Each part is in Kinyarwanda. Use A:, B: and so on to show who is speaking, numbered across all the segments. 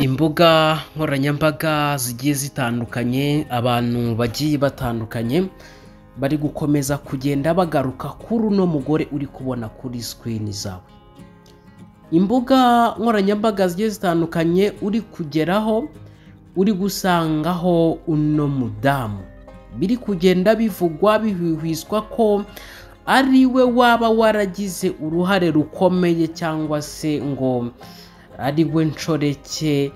A: Imbuga nkoranyambaga zigiye zitandukanye, abantu bagiye batandukanye bari gukomeza kugenda bagaruka kuri uno mugore uri kubona kuri screen zawe. Imbuga nkoranyambaga zigiye zitandukanye uri kugeraho, uri gusangaho uno mudamu. Biri kugenda bivugwa bihwihwiswa ko ari we waba waragize uruhare rukomeye cyangwa se ngo ari we nshoreke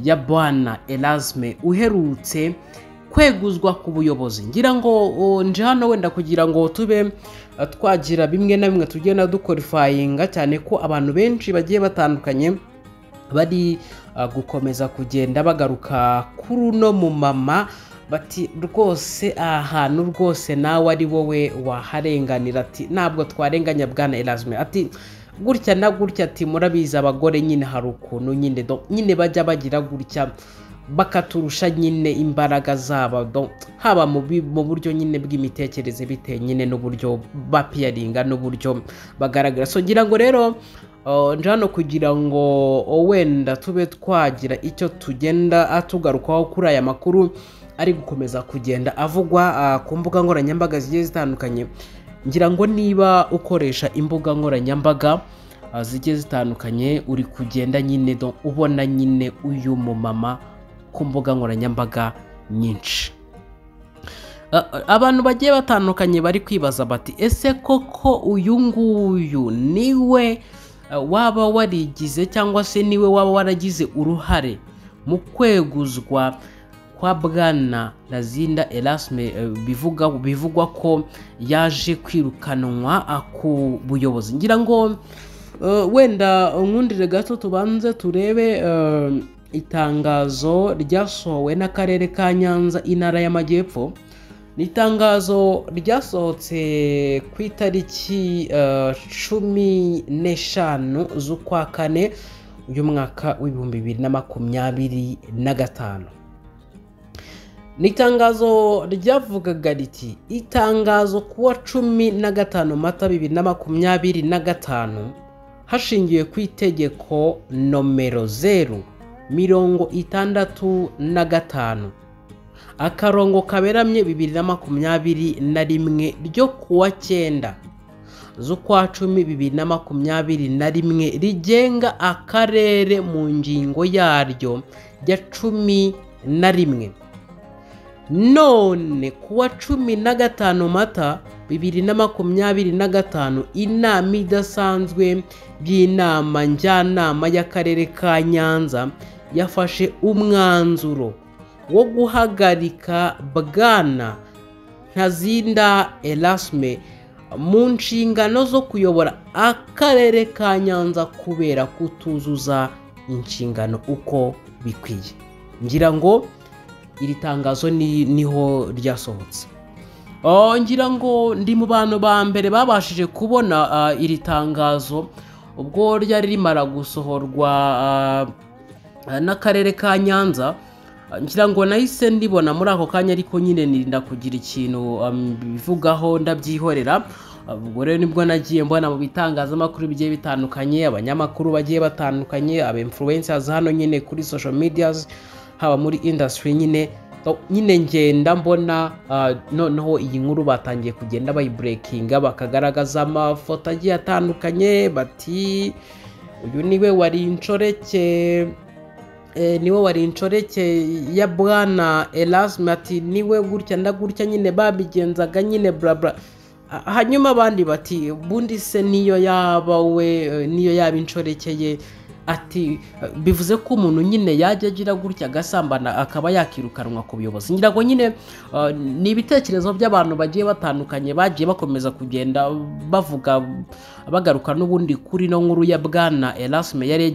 A: ya Bwana Erasme uherutse kweguzwa ku buyobozi. Ngira ngo nje hano wenda kugira ngo tube twagira bimwe na bimwe tugenda dukorifayinga, cyane ko abantu benshi bagiye batandukanye bari gukomeza kugenda bagaruka kuri uno mumama, bati rwose ahantu rwose nawe ari wowe waharenganira, ati ntabwo twarenganya Bwana Erasme, ati gutya na gutya, ati murabizi abagore nyine hari ukuntu nyine bajya bagira gutya bakaturusha nyine imbaraga zabo, haba mu buryo nyine bw'imitekerereze bitewe nyine n'uburyo bapiyaringa n'uburyo bagaragara. So ngira ngo rero nje hano kugira ngo wenda tube twagira icyo tugenda tugarukaho kuri aya makuru ari gukomeza kugenda avugwa ku mbuga nkoranyambaga zigiye zitandukanye. Ngira ngo niba ukoresha imbuga nkoranyambaga zigiye zitandukanye uri kugenda nyine ubona nyine uyu mumama ku mbuga nkoranyambaga nyinshi. Abantu bagiye batandukanye bari kwibaza bati ese koko uyu nguyu niwe waba warigize cyangwa se niwe waba waragize uruhare mu kweguzwa kwa Bwana Lazinda Erasme bivugwa ko yaje kwirukanwa ku buyobozi. Ngira ngo wenda nkundire gato tubanze turebe itangazo ryasohowe n'akarere ka Nyanza intara y'Amajyepfo. Ni itangazo ryasohotse ku itariki 15 z'ukwa kane uyu mwaka w'2025. Ni itangazo ryavugaga riti itangazo kuwa 15 Mata 2025 hashingiwe ku itegeko nomero 065 akarongo kaberamye 2021 ryo kuwa 9 z'ukwa 10 2021 rigenga akarere mu ngingo yaryo ya 11. None kuwa 15 Mata 2025 inama idasanzwe y'inama njyanama y'akarere ka Nyanza yafashe umwanzuro wo guhagarika Bwana Lazinda Erasme mu nshingano zo kuyobora akarere ka Nyanza kubera kutuzuza inshingano uko bikwiye. Ngira ngo iri tangazo niho ryasohotse. Ngira ngo ndi mu bantu ba mbere babashije kubona iri tangazo ubwo ryari rimara gusohorwa n'akarere ka Nyanza. Ngira ngo nahise ndibona muri ako kanya, ariko nyine nirinda kugira ikintu bivugaho ndabyihorera. Ubwo rero nibwo nagiye mbona mu bitangazamakuru bigiye bitandukanye, abanyamakuru bagiye batandukanye, aba-influencers hano nyine kuri social medias, haba muri industry nyine ngenda mbona noneho iyi nkuru batangiye kugenda bayibreakinga, bakagaragaza amafoto agiye atandukanye, bati uyu niwe wari inshoreke ya Bwana Erasme, ati niwe gutya ndagutya nyine babigenzaga nyine bla bla. Hanyuma abandi bati bundi se niyo yaba inshoreke ye, ati bivuze ko umuntu nyine yajya agira gutya agasambana akaba yakirukanwa ku buyobozi. Ngira ngo nyine ni ibitekerezo by'abantu bagiye batandukanye bagiye bakomeza kugenda bavuga bagaruka n'ubundi kuri no nkuru ya Bwana Erasme yari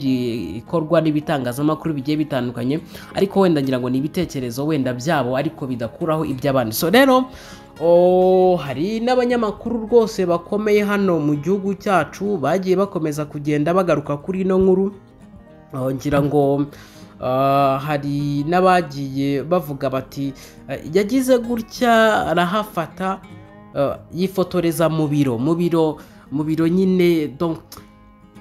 A: ikorwa n'ibitangazamakuru bigiye bitandukanye, ariko wenda ngira ngo ni ibitekerezo wenda byabo ariko bidakuraho iby'abandi. So rero hari n'abanyamakuru rwose bakomeye hano mu gihugu cyacu bagiye bakomeza kugenda bagaruka kuri ino nkuru. Ngira ngo hari n'abagiye bavuga bati yagize gutya arahafata yifotoreza mu biro nyine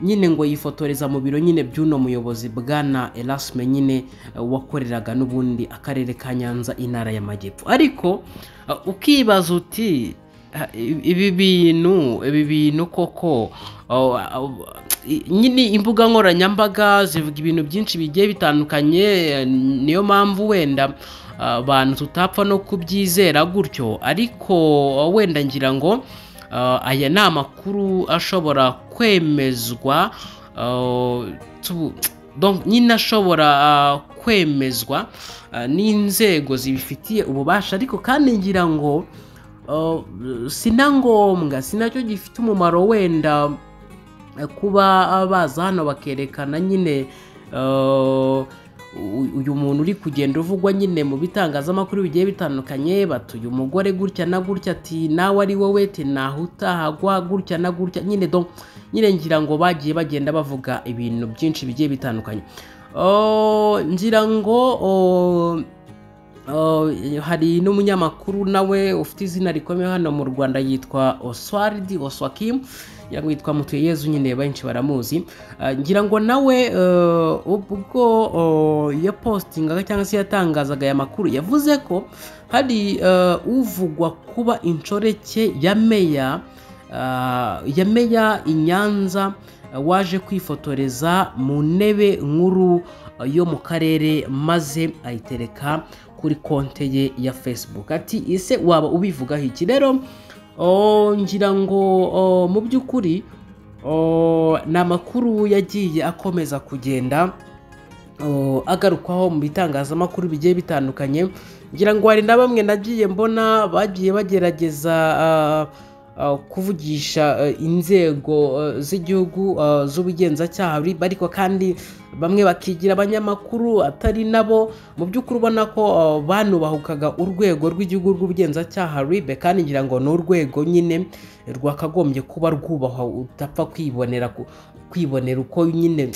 A: nyine ngo yifotoreza mu biro nyine by'uno muyobozi bwana Erasme nyine wakoreraga n'ubundi akarere ka Nyanza intara y'Amajyepfo. Ariko ukibaza uti ibi bintu koko nyine imbuga nkoranyambaga zivuga ibintu byinshi bigiye bitandukanye, niyo mpamvu wenda abantu tutapfa no kubyizera gutyo. Ariko wenda ngira ngo aya ni amakuru ashobora kwemezwa, nyine ashobora kwemezwa n'inzego zibifitiye ububasha. Ariko kandi ngira ngo sina ngombwa, sinacyo gifite umumaro wenda kuba baza hano bakerekana nyine uyu muntu uri kugenda uvugwa nyine mu bitangazamakuru bigiye bitandukanye, batuye umugore gutya na gutya, ati nawe ari wowe, ati naho utahagwa gutya na gutya, nyine nyine ngira ngo bagiye bagenda bavuga ibintu byinshi bigiye bitandukanye. Ngira ngo hari n'umunyamakuru nawe ufite izina rikomeye hano mu Rwanda yitwa Oswald Oswakim, yitwa Mutuyeyezu nyine benshi baramuzi. Ngira ngo nawe ubwo yapostingaga cyangwa se yatangazaga aya makuru, yavuze ko hari uvugwa kuba inshoreke ya meya i Nyanza waje kwifotoreza mu ntebe nkuru yo mu karere maze ayitereka kuri konte ye ya Facebook. Ati ese waba ubivugaho iki? Rero ngira ngo mu by'ukuri ni amakuru yagiye akomeza kugenda agarukwaho mu bitangazamakuru bigiye bitandukanye. Ngira ngo hari na bamwe nagiye mbona bagiye bagerageza kuvugisha inzego z'igihugu z'ubugenzacyaha, ariko kandi bamwe bakigira abanyamakuru atari nabo. Mu by'ukuri ubona ko banubahukaga urwego rw'igihugu rw'ubugenzacyaha RIB, kandi ngira ngo ni urwego nyine rwakagombye kuba rwubahwa, udapfa kwibonera uko nyine,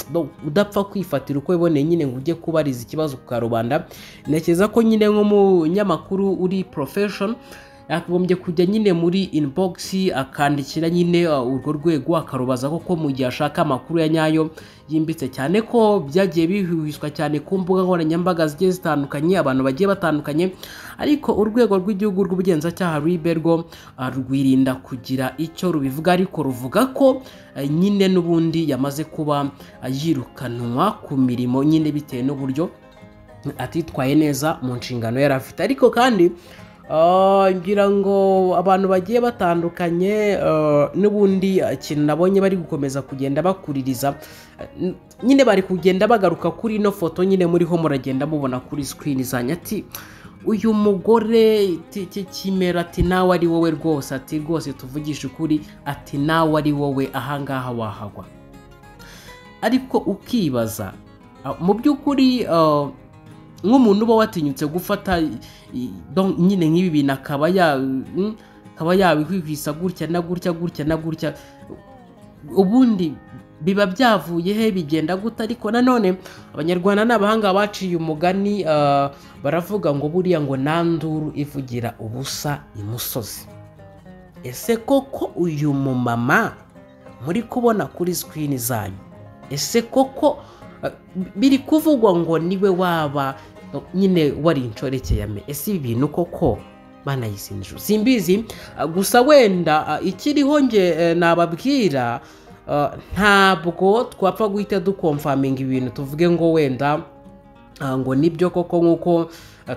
A: udapfa kwifatira uko iboneye nyine ngo ujye kubariza ikibazo ku karubanda. Ntekereza ko nyine nk'umunyamakuru uri profession yakagombye kujya nyine muri inbox akandikira nyine urwo rwego akarubaza koko mu gihe ashaka amakuru ya nyayo yimbitse, cyane ko byagiye bihuhishwa cyane ku mbuga nkoranyambaga zigiye zitandukanye, abantu bagiye batandukanye. Ariko urwego rw'igihugu rw'ubugenzacyaha RIB rwo rwirinda kugira icyo rubivuga, ariko ruvuga ko nyine n'ubundi yamaze kuba yirukanwa ku mirimo nyine bitewe n'uburyo atitwaye neza mu nshingano yari afite. Ariko kandi ngira ngo abantu bagiye batandukanye n'ubundi ikintu nabonye bari gukomeza kugenda bakuririza, nyine bari kugenda bagaruka kuri ino foto nyine muriho muragenda mubona kuri screen zanyu. Ati uyu mugore Kimera, ati nawe ari wowe rwose, ati rwose tuvugisha ukuri, ati nawe ari wowe ahangaha wahagwa. Ariko ukibaza mu by'ukuri nk'umuntu uba watinyutse gufata nyine nk'ibi bintu akaba yabihwihwisa gutya na gutya, ubundi biba byavuye he, bigenda gute? Ariko nanone abanyarwanda n'abahanga baciye umugani, baravuga ngo buriya ngo nanduru ivugira ubusa imusozi. Ese koko uyu mumama muri kubona kuri screen zanyu, ese koko biri kuvugwa ngo niwe waba nyine wari inshoreke ya me? Ese ibi bintu koko banayisinjije simbizi. Gusa wenda ikiriho nge nababwira, ntabwo twapfa guhita dukonfaminga ibintu tuvuge ngo wenda ngo nibyo koko nk'uko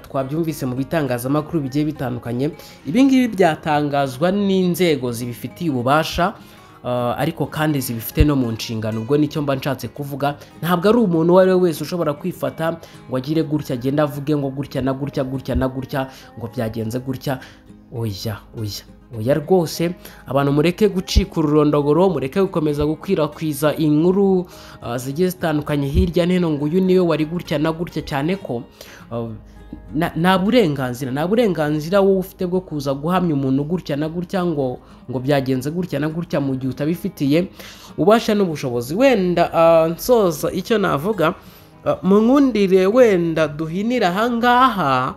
A: twabyumvise mu bitangazamakuru bigiye bitandukanye. Ibi ngibi byatangazwa n'inzego zibifitiye ububasha, ariko kandi zibifite no mu nshingano. Ubwo nicyo mba nshatse kuvuga, ntabwo ari umuntu uwo ari we wese ushobora kwifata ngo agire gutya agenda avuge ngo gutya na gutya ngo byagenze gutya. Oya rwose, abantu mureke gucika ururondogoro, mureke gukomeza gukwirakwiza inkuru zigiye zitandukanye hirya no hino ngo uyu niwe wari gutya na gutya, cyane ko nta burenganzira wowe ufite bwo kuza guhamya umuntu gutya na gutya ngo byagenze gutya na gutya mu gihe utabifitiye ubasha n'ubushobozi. Wenda nsoza icyo navuga, mu nkundire wenda duhinira ahangaha,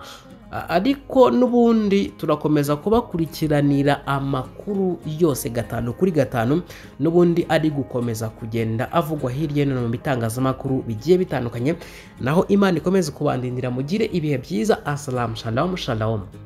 A: ariko n'ubundi turakomeza kubakurikiranira amakuru yose 5 kuri 5 n'ubundi ari gukomeza kugenda avugwa hirya no hino mu bitangazamakuru bigiye bitandukanye, naho Imana ikomeze kubandindira, mugire ibihe byiza. Assalamu shalom shalom.